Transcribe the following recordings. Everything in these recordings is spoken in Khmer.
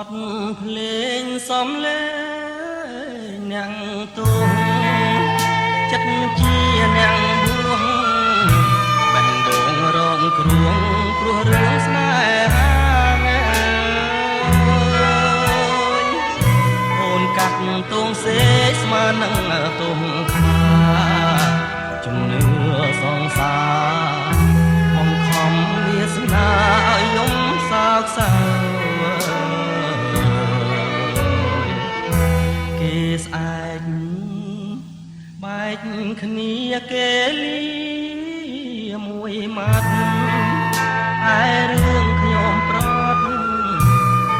ត់ភ្លេងសំលេងអ្នកទូចិត្តជាអ្នកបួងបេះដូងរងគ្រោះព្រោះរឿងស្នេហាអូនកាត់ទងសេស្មើនឹងទុំខាជំនឿសងសារបំខំវាសនាឲ្យយំសោកសៅគេស្អែកបែកគ្នាគេលីមួយម៉ាត់ឯរឿងខ្ញុំប្រត់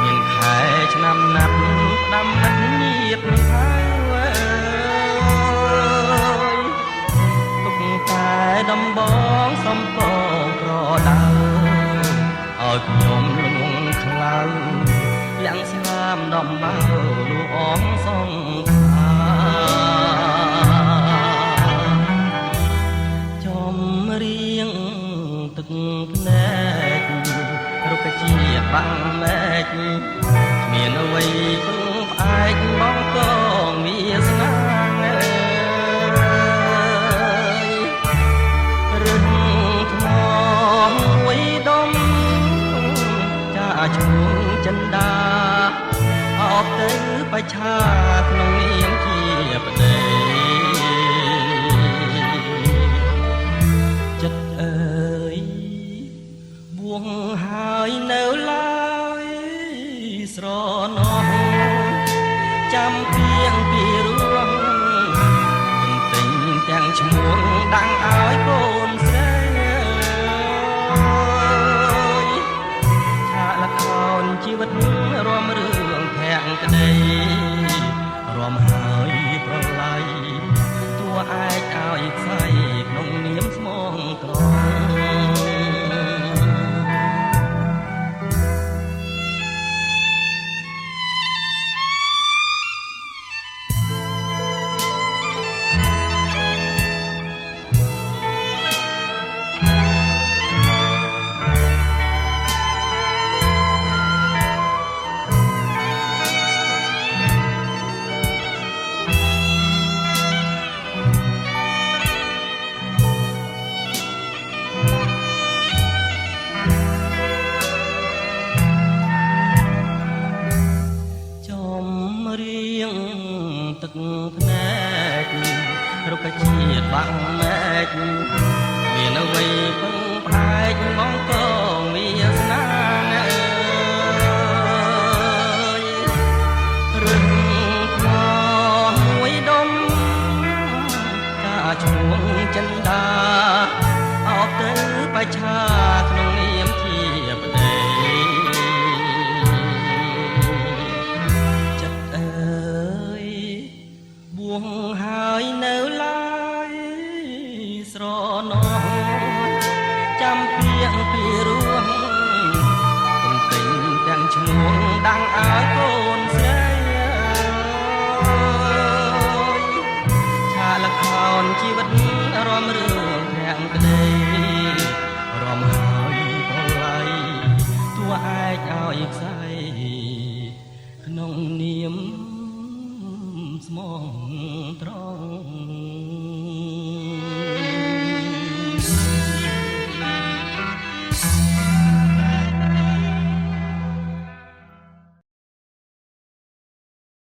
មានខែឆ្នាំណាត់ផ្ដាំមិត្តញៀតហើយទុកតែដំបងសំពងប្រដៅឲ្យខ្ញុំលងខ្លៅលាំងស្លាមដំបៅលូអងសងខាចំរៀងទឹកភ្នែករុក្ខជាតិបាំងមែកគ្មានអ្វីពឹងផ្អែកមកកងវាសនារឹងថ្មមួយដុំចាឈ្មោះចិនដាអបទៅបច្ឆាក្នុងនាមជាប្តីចិត្តអើយបួងហើយនៅឡើយស្រណោះចាំពីងពីរួងទិញទាំងឈ្មោះដាំងឲ្យកូនស្រីឆាកល្ខោនជីវិតរំរឿងភក្តីរំហើយប្រឡ័យតួឯកឲ្យខ្សែក្នុងនាមស្មងត្រង់ទឹកភ្នែករុក្ខជាតិបាំងមែកមានអ្វីពឹងផ្អែកមកកងវាសនារឹងថ្មមួយដុំចាឈ្មោះចិនដាអបទៅបច្ឆាក្នុងនាមជាប្តីបួងហើយនៅឡើយស្រណោះចាំពីងពីរួងទំទិញទាំងឈ្មោះដាំងឲ្យកូនស្រីឆាកល្ខោនជីវិតរំរឿងភក្តីរំហើយប្រឡ័យតួឯកឲ្យខ្សែក្នុងនាមស្មងត្រង់